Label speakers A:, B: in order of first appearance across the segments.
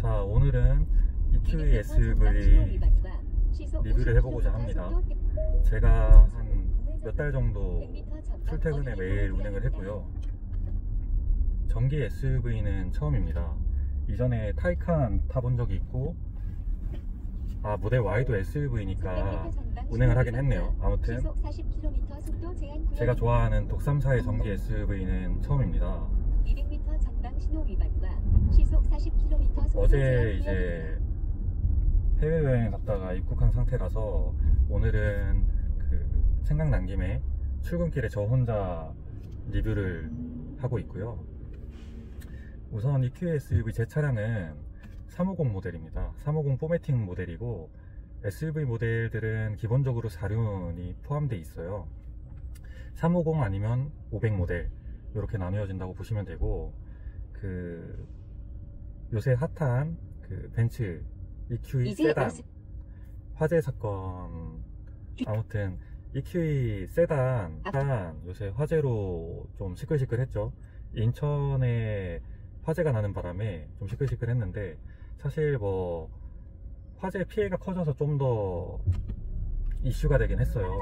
A: 자, 오늘은 EQE SUV 리뷰를 해보고자 합니다. 제가 한 몇 달 정도 출퇴근에 매일 운행을 했고요. 전기 SUV는 처음입니다. 이전에 타이칸 타본 적이 있고, 모델 Y도 SUV니까 운행을 하긴 했네요. 아무튼 제가 좋아하는 독삼사의 전기 SUV는 처음입니다. 어제 이제 해외여행 갔다가 입국한 상태라서 오늘은 생각난 김에 출근길에 저 혼자 리뷰를 하고 있고요. 우선 EQE SUV 제 차량은 350 모델입니다. 350 포매팅 모델이고, SUV 모델들은 기본적으로 4륜이 포함되어 있어요. 350 아니면 500 모델 이렇게 나뉘어진다고 보시면 되고, 요새 핫한 벤츠 EQE 세단 화재 사건, 아무튼 EQE 세단 요새 화재로 좀 시끌시끌했죠. 인천에 화재가 나는 바람에 좀 시끌시끌했는데, 사실 뭐 화재 피해가 커져서 좀 더 이슈가 되긴 했어요.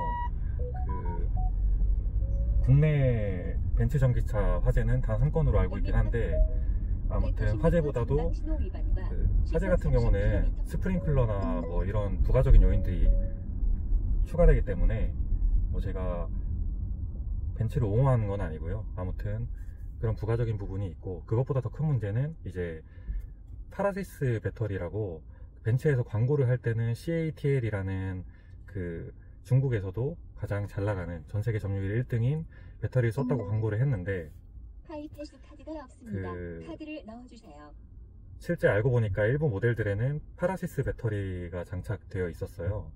A: 국내 벤츠 전기차 화재는 단 한 건으로 알고 있긴 한데, 아무튼 화재보다도 화재 같은 경우는 스프링클러나 뭐 이런 부가적인 요인들이 추가되기 때문에 뭐 제가 벤츠를 옹호하는 건 아니고요. 아무튼 그런 부가적인 부분이 있고, 그것보다 더 큰 문제는 이제 파라시스 배터리라고, 벤츠에서 광고를 할 때는 CATL이라는 중국에서도 가장 잘 나가는, 전세계 점유율 1등인 배터리를 썼다고 광고를 했는데,
B: 카드를 넣어주세요.
A: 실제 알고 보니까 일부 모델들에는 파라시스 배터리가 장착되어 있었어요.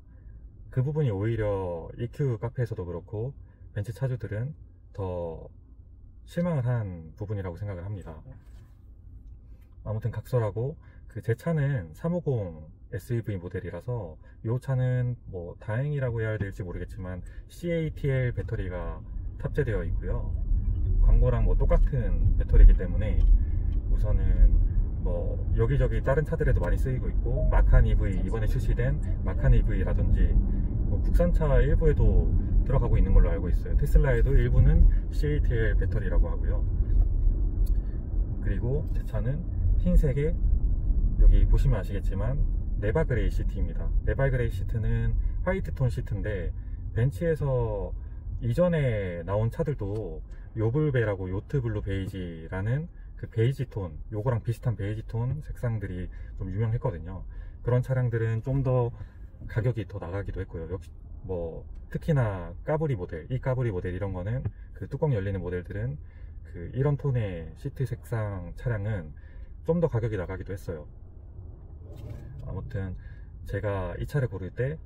A: 그 부분이 오히려 EQ 카페에서도 그렇고 벤츠 차주들은 더 실망을 한 부분이라고 생각을 합니다. 아무튼 각설하고, 제 차는 350 SUV 모델이라서 이 차는 뭐 다행이라고 해야 될지 모르겠지만 CATL 배터리가 탑재되어 있고요. 광고랑 뭐 똑같은 배터리이기 때문에 우선은 뭐 여기저기 다른 차들에도 많이 쓰이고 있고, 마칸 EV, 이번에 출시된 마칸 EV라든지 뭐 국산차 일부에도 들어가고 있는 걸로 알고 있어요. 테슬라에도 일부는 CATL 배터리라고 하고요. 그리고 제 차는 흰색에, 여기 보시면 아시겠지만 네바 그레이 시트입니다. 네바 그레이 시트는 화이트 톤 시트인데, 벤츠에서 이전에 나온 차들도 요블베라고 요트블루 베이지라는 베이지 톤, 요거랑 비슷한 베이지 톤 색상들이 좀 유명했거든요. 그런 차량들은 좀 더 가격이 더 나가기도 했고요. 역시 뭐 특히나 까브리 모델, 이 까브리 모델 이런 거는 뚜껑 열리는 모델들은 이런 톤의 시트 색상 차량은 좀 더 가격이 나가기도 했어요. 아무튼 제가 이 차를 고를 때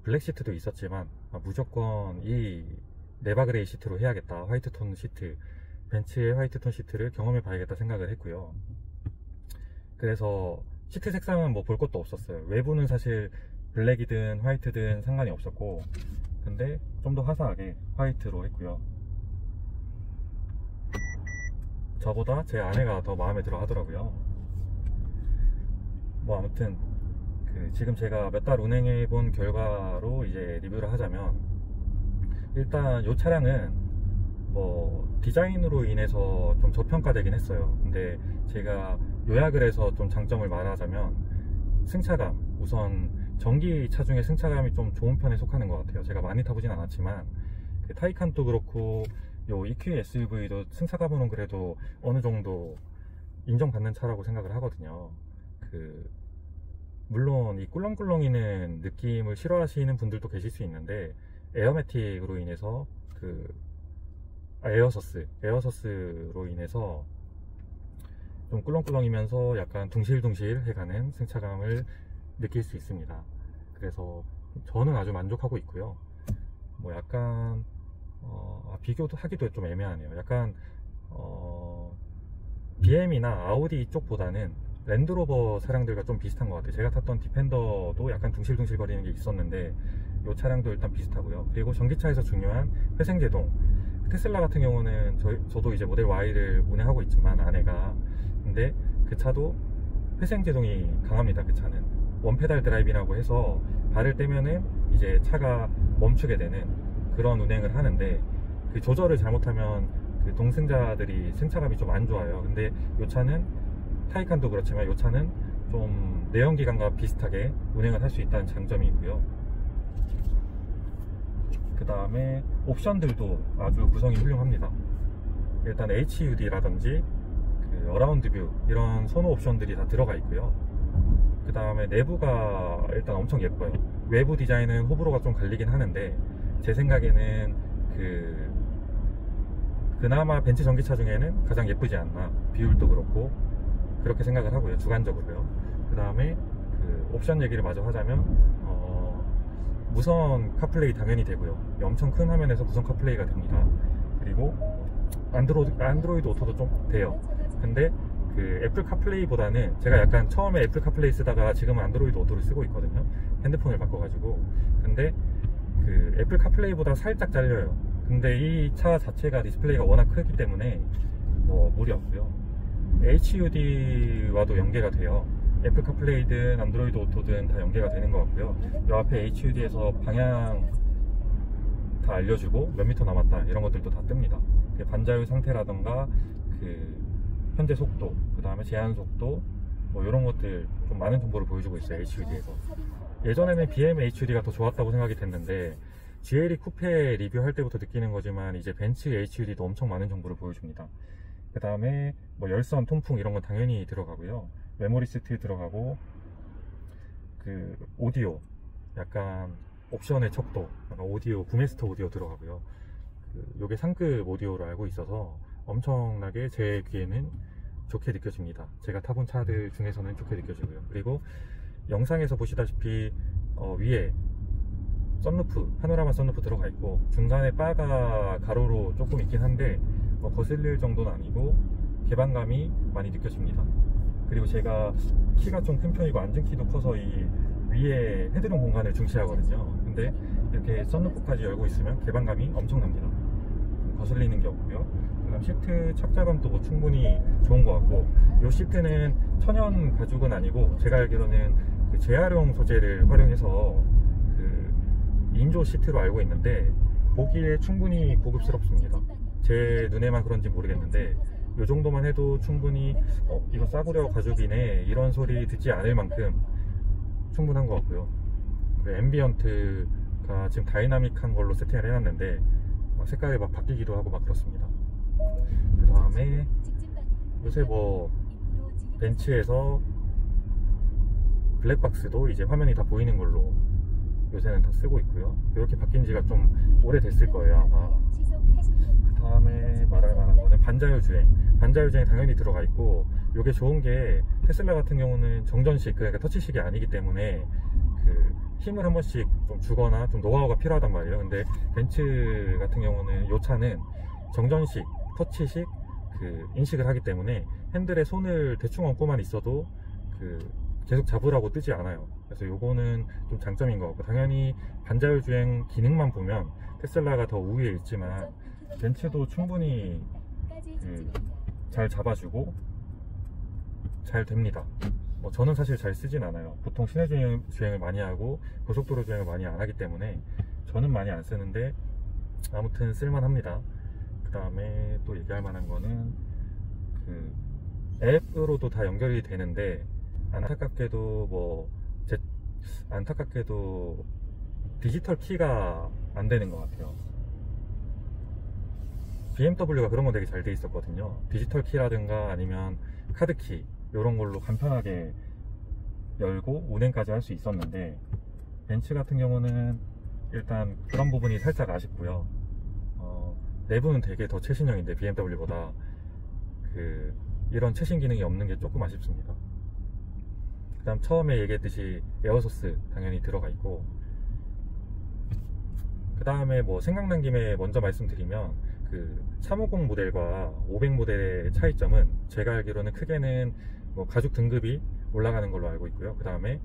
A: 블랙 시트도 있었지만 무조건 이 네바 그레이 시트로 해야겠다, 화이트 톤 시트, 벤츠의 화이트 톤 시트를 경험해 봐야겠다 생각을 했고요. 그래서 시트 색상은 뭐 볼 것도 없었어요. 외부는 사실 블랙이든 화이트든 상관이 없었고, 근데 좀 더 화사하게 화이트로 했고요. 저보다 제 아내가 더 마음에 들어 하더라고요. 뭐 아무튼 지금 제가 몇 달 운행해 본 결과로 이제 리뷰를 하자면, 일단 이 차량은 뭐 디자인으로 인해서 좀 저평가되긴 했어요. 근데 제가 요약을 해서 좀 장점을 말하자면, 승차감, 우선 전기차 중에 승차감이 좀 좋은 편에 속하는 것 같아요. 제가 많이 타보진 않았지만 타이칸도 그렇고 요 EQE SUV도 승차감으로는 그래도 어느 정도 인정받는 차라고 생각을 하거든요. 물론 이 꿀렁꿀렁이는 느낌을 싫어하시는 분들도 계실 수 있는데, 에어매틱으로 인해서 에어서스로 인해서 좀 꿀렁꿀렁이면서 약간 둥실둥실 해가는 승차감을 느낄 수 있습니다. 그래서 저는 아주 만족하고 있고요. 뭐 약간 비교도 하기도 좀 애매하네요. 약간 BM이나 아우디 쪽보다는 랜드로버 차량들과 좀 비슷한 것 같아요. 제가 탔던 디펜더도 약간 둥실둥실 거리는 게 있었는데, 이 차량도 일단 비슷하고요. 그리고 전기차에서 중요한 회생제동, 테슬라 같은 경우는 저도 이제 모델 Y를 운행하고 있지만, 아내가, 근데 그 차도 회생 제동이 강합니다. 그 차는 원페달 드라이브라고 해서 발을 떼면은 이제 차가 멈추게 되는 그런 운행을 하는데, 그 조절을 잘못하면 그 동승자들이 승차감이 좀 안 좋아요. 근데 이 차는 타이칸도 그렇지만 이 차는 좀 내연기관과 비슷하게 운행을 할 수 있다는 장점이 있고요. 그 다음에 옵션들도 아주 구성이 훌륭합니다. 일단 HUD라든지 그 어라운드 뷰 이런 선호 옵션들이 다 들어가 있고요. 그 다음에 내부가 일단 엄청 예뻐요. 외부 디자인은 호불호가 좀 갈리긴 하는데, 제 생각에는 그나마 벤츠 전기차 중에는 가장 예쁘지 않나, 비율도 그렇고 그렇게 생각을 하고요, 주관적으로요. 그 다음에 그 옵션 얘기를 마저 하자면 무선 카플레이 당연히 되고요. 엄청 큰 화면에서 무선 카플레이가 됩니다. 그리고 안드로이드 오토도 좀 돼요. 근데 그 애플 카플레이보다는, 제가 약간 처음에 애플 카플레이 쓰다가 지금은 안드로이드 오토를 쓰고 있거든요. 핸드폰을 바꿔가지고. 근데 그 애플 카플레이보다 살짝 잘려요. 근데 이 차 자체가 디스플레이가 워낙 크기 때문에 뭐 무리 없고요. HUD와도 연계가 돼요. 애플 카플레이든 안드로이드 오토든 다 연계가 되는 것 같고요. 이 앞에 HUD에서 방향 다 알려주고 몇 미터 남았다 이런 것들도 다 뜹니다. 반자율 상태라던가 그 현재 속도, 그 다음에 제한 속도, 뭐 이런 것들 좀 많은 정보를 보여주고 있어요, HUD에서. 예전에는 BM HUD가 더 좋았다고 생각이 됐는데, GLE 쿠페 리뷰할 때부터 느끼는 거지만 이제 벤츠 HUD도 엄청 많은 정보를 보여줍니다. 그 다음에 뭐 열선, 통풍 이런 건 당연히 들어가고요. 메모리 시트 들어가고, 그 오디오, 약간 옵션의 척도, 약간 오디오, 부메스터 오디오 들어가고요. 요게 상급 오디오로 알고 있어서 엄청나게 제 귀에는 좋게 느껴집니다. 제가 타본 차들 중에서는 좋게 느껴지고요. 그리고 영상에서 보시다시피 위에 썬루프, 파노라마 썬루프 들어가 있고, 중간에 바가 가로로 조금 있긴 한데 뭐 거슬릴 정도는 아니고 개방감이 많이 느껴집니다. 그리고 제가 키가 좀 큰 편이고 앉은 키도 커서 이 위에 헤드룸 공간을 중시하거든요. 근데 이렇게 썬루프까지 열고 있으면 개방감이 엄청납니다. 거슬리는 게 없고요. 그다음 시트 착자감도 뭐 충분히 좋은 것 같고, 이 시트는 천연 가죽은 아니고 제가 알기로는 그 재활용 소재를 활용해서 그 인조 시트로 알고 있는데, 보기에 충분히 고급스럽습니다. 제 눈에만 그런지 모르겠는데 이 정도만 해도 충분히 이거 싸구려 가죽이네 이런 소리 듣지 않을 만큼 충분한 것 같고요. 그 앰비언트가 지금 다이나믹한 걸로 세팅을 해놨는데 색깔이 막 바뀌기도 하고 막 그렇습니다. 그 다음에 요새 뭐 벤츠에서 블랙박스도 이제 화면이 다 보이는 걸로 요새는 다 쓰고 있고요. 이렇게 바뀐 지가 좀 오래됐을 거예요, 아마. 그 다음에 말할 만한 거는 반자율 주행. 반자율 주행 당연히 들어가 있고, 이게 좋은 게 테슬라 같은 경우는 정전식, 그러니까 터치식이 아니기 때문에 그 힘을 한 번씩 좀 주거나 좀 노하우가 필요하단 말이에요. 근데 벤츠 같은 경우는 이 차는 정전식, 터치식 그 인식을 하기 때문에 핸들에 손을 대충 얹고만 있어도 그 계속 잡으라고 뜨지 않아요. 그래서 요거는 좀 장점인 것 같고, 당연히 반자율 주행 기능만 보면 테슬라가 더 우위에 있지만 벤츠도 충분히 잘 잡아주고 잘 됩니다. 뭐 저는 사실 잘 쓰진 않아요. 보통 시내 주행을 많이 하고 고속도로 주행을 많이 안 하기 때문에 저는 많이 안 쓰는데 아무튼 쓸만합니다. 그 다음에 또 얘기할 만한 거는 그 앱으로도 다 연결이 되는데, 안타깝게도 디지털 키가 안 되는 것 같아요. BMW가 그런 건 되게 잘 돼 있었거든요. 디지털 키라든가 아니면 카드키 이런 걸로 간편하게 열고 운행까지 할 수 있었는데, 벤츠 같은 경우는 일단 그런 부분이 살짝 아쉽고요. 내부는 되게 더 최신형인데 BMW보다 이런 최신 기능이 없는 게 조금 아쉽습니다. 그 다음 처음에 얘기했듯이 에어소스 당연히 들어가 있고, 그 다음에 뭐 생각난 김에 먼저 말씀드리면 그 350 모델과 500 모델의 차이점은 제가 알기로는 크게는 뭐 가죽 등급이 올라가는 걸로 알고 있고요. 그 다음에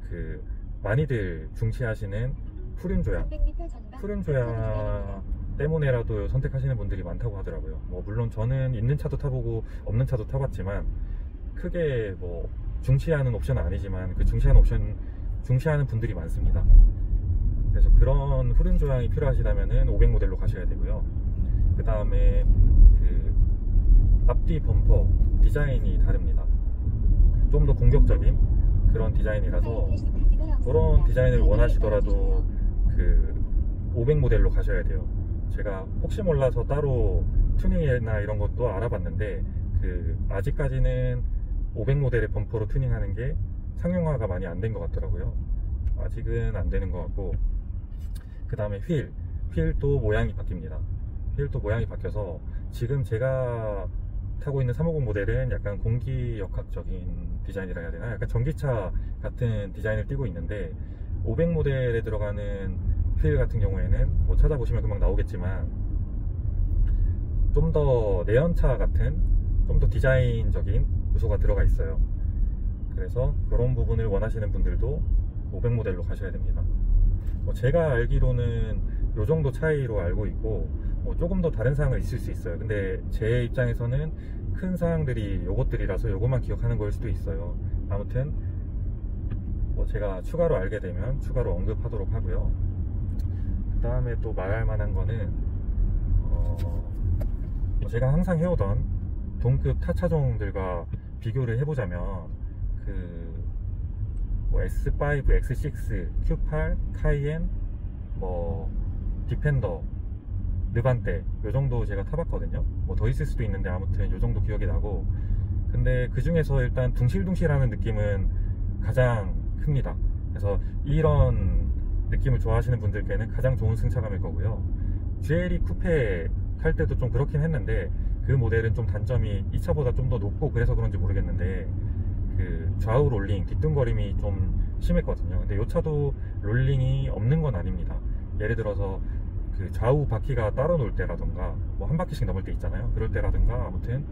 A: 그 많이들 중시하시는 후륜 조향 때문에라도 선택하시는 분들이 많다고 하더라고요. 뭐 물론 저는 있는 차도 타보고 없는 차도 타봤지만 크게 뭐 중시하는 옵션은 아니지만 그 중시하는 분들이 많습니다. 그래서 그런 후륜 조향이 필요하시다면은 500 모델로 가셔야 되고요. 그 다음에 그 앞뒤 범퍼 디자인이 다릅니다. 좀 더 공격적인 그런 디자인이라서 그런 디자인을 원하시더라도 그 500 모델로 가셔야 돼요. 제가 혹시 몰라서 따로 튜닝이나 이런 것도 알아봤는데 그 아직까지는 500 모델의 범퍼로 튜닝하는 게 상용화가 많이 안 된 것 같더라고요. 아직은 안 되는 것 같고, 그 다음에 휠도 모양이 바뀝니다. 휠도 모양이 바뀌어서 지금 제가 타고 있는 350 모델은 약간 공기역학적인 디자인이라 해야 되나, 약간 전기차 같은 디자인을 띠고 있는데 500 모델에 들어가는 휠 같은 경우에는 뭐 찾아보시면 금방 나오겠지만 좀 더 내연차 같은 좀 더 디자인적인 요소가 들어가 있어요. 그래서 그런 부분을 원하시는 분들도 500 모델로 가셔야 됩니다. 뭐 제가 알기로는 요 정도 차이로 알고 있고, 뭐 조금 더 다른 사항은 있을 수 있어요. 근데 제 입장에서는 큰 사항들이 요것들이라서 요것만 기억하는 거일 수도 있어요. 아무튼 뭐 제가 추가로 알게 되면 추가로 언급하도록 하고요. 그 다음에 또 말할 만한 거는 뭐 제가 항상 해오던 동급 타차종들과 비교를 해보자면 뭐 S5, X6, Q8, 카이엔, 뭐 디펜더, 느반떼 요 정도 제가 타봤거든요. 뭐 더 있을 수도 있는데 아무튼 요 정도 기억이 나고, 근데 그 중에서 일단 둥실둥실하는 느낌은 가장 큽니다. 그래서 이런 느낌을 좋아하시는 분들께는 가장 좋은 승차감일 거고요. GLE 쿠페 탈 때도 좀 그렇긴 했는데 그 모델은 좀 단점이 이 차보다 좀 더 높고 그래서 그런지 모르겠는데 그 좌우 롤링, 뒤뚱거림이 좀 심했거든요. 근데 이 차도 롤링이 없는 건 아닙니다. 예를 들어서 그 좌우 바퀴가 따로 놀 때라던가 뭐 한 바퀴씩 넘을 때 있잖아요. 그럴 때라든가 아무튼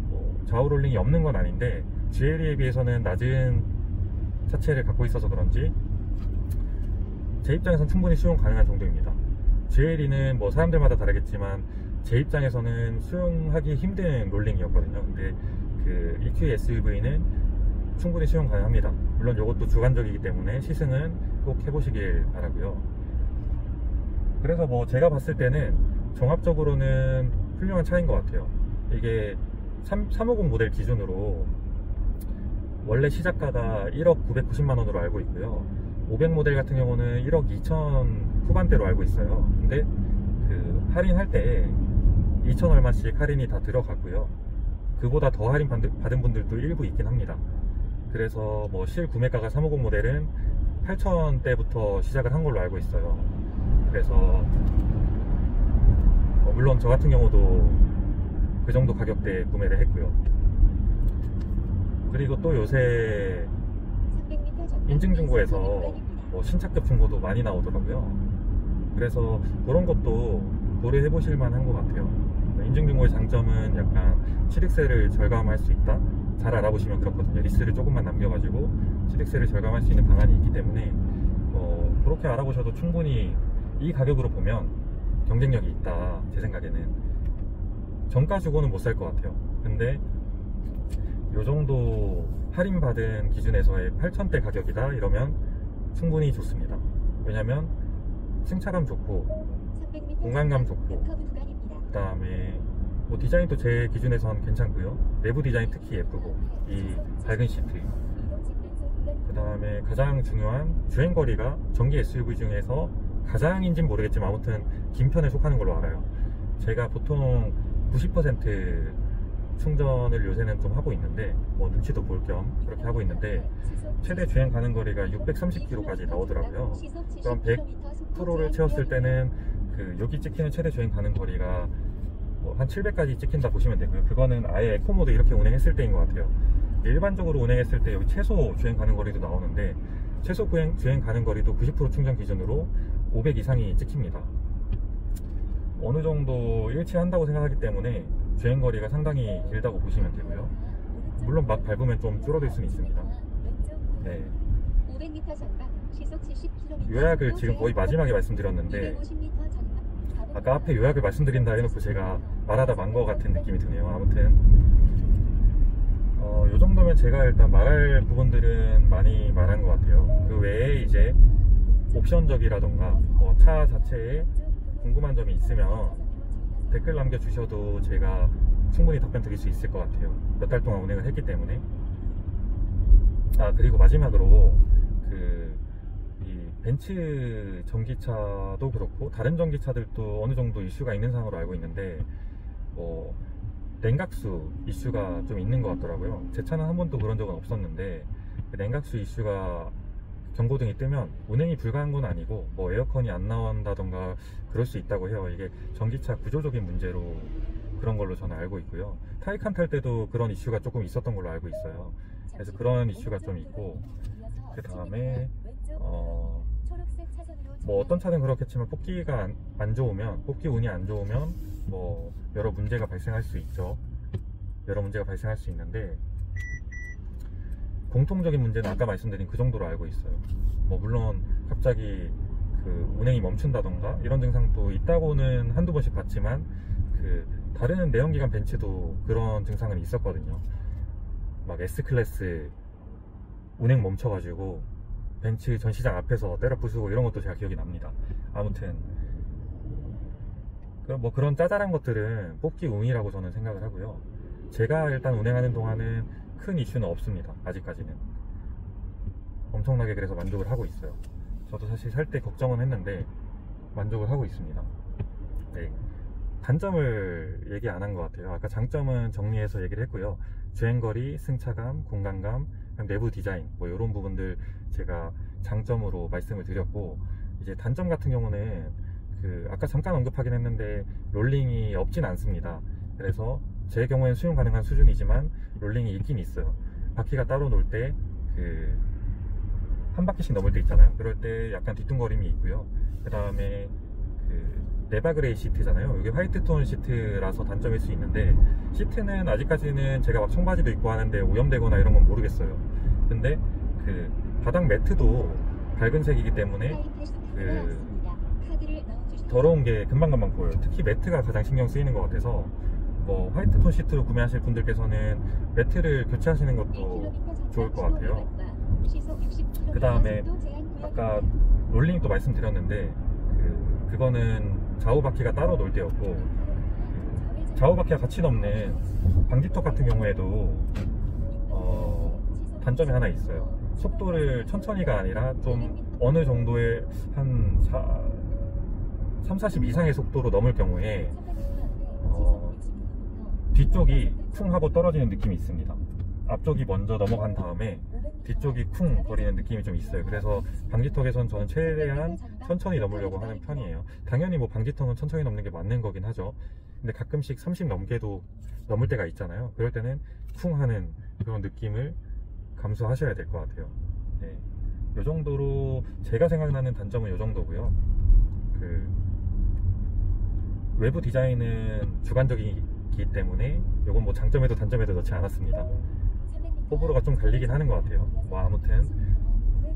A: 뭐 좌우 롤링이 없는 건 아닌데 GLE에 비해서는 낮은 차체를 갖고 있어서 그런지 제 입장에선 충분히 수용 가능한 정도입니다. GLE는 뭐 사람들마다 다르겠지만 제 입장에서는 수용하기 힘든 롤링이었거든요. 근데 그 EQ SUV는 충분히 수용 가능합니다. 물론 이것도 주관적이기 때문에 시승은 꼭 해보시길 바라고요. 그래서 뭐 제가 봤을 때는 종합적으로는 훌륭한 차인 것 같아요. 이게 350 모델 기준으로 원래 시작가가 1억 990만원으로 알고 있고요. 500 모델 같은 경우는 1억 2천 후반대로 알고 있어요. 근데 그 할인할 때 2천 얼마씩 할인이 다 들어가고요. 그보다 더 할인 받은 분들도 일부 있긴 합니다. 그래서 뭐 실구매가가 350 모델은 8천대부터 시작을 한 걸로 알고 있어요. 그래서 물론 저 같은 경우도 그 정도 가격대에 구매를 했고요. 그리고 또 요새 인증중고에서 뭐 신차급 중고도 많이 나오더라고요. 그래서 그런 것도 고려해 보실 만한 것 같아요. 인증중고의 장점은 약간 취득세를 절감할 수 있다? 잘 알아보시면 그렇거든요. 리스를 조금만 남겨가지고 취득세를 절감할 수 있는 방안이 있기 때문에 그렇게 알아보셔도 충분히 이 가격으로 보면 경쟁력이 있다. 제 생각에는 정가 주고는 못 살 것 같아요. 근데 요 정도 할인받은 기준에서의 8천대 가격이다 이러면 충분히 좋습니다. 왜냐면 승차감 좋고 공간감 좋고 그 다음에 뭐 디자인도 제 기준에선 괜찮고요. 내부 디자인 특히 예쁘고 이 밝은 시트, 그 다음에 가장 중요한 주행거리가 전기 SUV 중에서 가장인지는 모르겠지만 아무튼 긴 편에 속하는 걸로 알아요. 제가 보통 90% 충전을 요새는 좀 하고 있는데 뭐 눈치도 볼 겸 그렇게 하고 있는데 최대 주행 가는 거리가 630km까지 나오더라고요. 그럼 100%를 채웠을 때는 그 여기 찍히는 최대 주행 가는 거리가 뭐 한 700까지 찍힌다 보시면 되고요. 그거는 아예 에코모드 이렇게 운행했을 때인 것 같아요. 일반적으로 운행했을 때 여기 최소 주행 가는 거리도 나오는데 최소 주행 가는 거리도 90% 충전 기준으로 500 이상이 찍힙니다. 어느 정도 일치한다고 생각하기 때문에 주행거리가 상당히 길다고 보시면 되고요. 물론 막 밟으면 좀 줄어들 수는 있습니다. 네. 요약을 지금 거의 마지막에 말씀드렸는데 아까 앞에 요약을 말씀드린다 해놓고 제가 말하다 만 것 같은 느낌이 드네요. 아무튼 요 정도면 제가 일단 말할 부분들은 많이 말한 것 같아요. 그 외에 이제 옵션적이라던가 뭐 차 자체에 궁금한 점이 있으면 댓글 남겨주셔도 제가 충분히 답변 드릴 수 있을 것 같아요. 몇 달 동안 운행을 했기 때문에. 그리고 마지막으로 이 벤츠 전기차도 그렇고 다른 전기차들도 어느 정도 이슈가 있는 상황으로 알고 있는데 냉각수 이슈가 좀 있는 것 같더라고요. 제 차는 한 번도 그런 적은 없었는데 그 냉각수 이슈가 경고등이 뜨면 운행이 불가한 건 아니고 뭐 에어컨이 안 나온다던가 그럴 수 있다고 해요. 이게 전기차 구조적인 문제로 그런 걸로 저는 알고 있고요. 타이칸 탈 때도 그런 이슈가 조금 있었던 걸로 알고 있어요. 그래서 그런 이슈가 좀 있고, 그 다음에 뭐 어떤 차는 그렇겠지만 뽑기가 안 좋으면, 뽑기 운이 안 좋으면 뭐 여러 문제가 발생할 수 있죠. 여러 문제가 발생할 수 있는데 공통적인 문제는 아까 말씀드린 그 정도로 알고 있어요. 뭐 물론 갑자기 그 운행이 멈춘다던가 이런 증상도 있다고는 한두 번씩 봤지만 다른 내연기관 벤츠도 그런 증상은 있었거든요. 막 S클래스 운행 멈춰가지고 벤츠 전시장 앞에서 때려 부수고 이런 것도 제가 기억이 납니다. 아무튼 뭐 그런 짜잘한 것들은 뽑기 운이라고 저는 생각을 하고요. 제가 일단 운행하는 동안은 큰 이슈는 없습니다. 아직까지는 엄청나게 그래서 만족을 하고 있어요. 저도 사실 살 때 걱정은 했는데 만족을 하고 있습니다. 네. 단점을 얘기 안 한 것 같아요. 아까 장점은 정리해서 얘기를 했고요. 주행거리, 승차감, 공간감, 내부 디자인 뭐 이런 부분들 제가 장점으로 말씀을 드렸고, 이제 단점 같은 경우는 아까 잠깐 언급하긴 했는데 롤링이 없진 않습니다. 그래서 제 경우에는 수용 가능한 수준이지만 롤링이 있긴 있어요. 바퀴가 따로 놀 때 한 바퀴씩 넘을 때 있잖아요. 그럴 때 약간 뒤뚱거림이 있고요. 그 다음에 네바 그레이 시트잖아요. 이게 화이트 톤 시트라서 단점일 수 있는데, 시트는 아직까지는 제가 막 청바지도 입고 하는데 오염되거나 이런 건 모르겠어요. 근데 바닥 매트도 밝은 색이기 때문에 더러운 게 금방금방 보여요. 특히 매트가 가장 신경 쓰이는 것 같아서 뭐 화이트 톤 시트로 구매하실 분들께서는 매트를 교체하시는 것도 좋을 것 같아요. 그 다음에 아까 롤링도 말씀드렸는데 그거는 좌우 바퀴가 따로 놀 때였고, 좌우 바퀴가 같이 넘는 방지턱 같은 경우에도 단점이 하나 있어요. 속도를 천천히가 아니라 좀 어느 정도의 한 30, 40 이상의 속도로 넘을 경우에 뒤쪽이 쿵 하고 떨어지는 느낌이 있습니다. 앞쪽이 먼저 넘어간 다음에 뒤쪽이 쿵 거리는 느낌이 좀 있어요. 그래서 방지턱에선 저는 최대한 천천히 넘으려고 하는 편이에요. 당연히 뭐 방지턱은 천천히 넘는 게 맞는 거긴 하죠. 근데 가끔씩 30 넘게도 넘을 때가 있잖아요. 그럴 때는 쿵 하는 그런 느낌을 감수하셔야 될 것 같아요. 네. 요 정도로 제가 생각나는 단점은 요 정도고요. 외부 디자인은 주관적이기 때문에 요건 뭐 장점에도 단점에도 넣지 않았습니다. 호불호가 좀 갈리긴 하는 것 같아요. 뭐 아무튼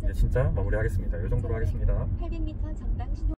A: 이제 진짜 마무리하겠습니다. 요 정도로 하겠습니다.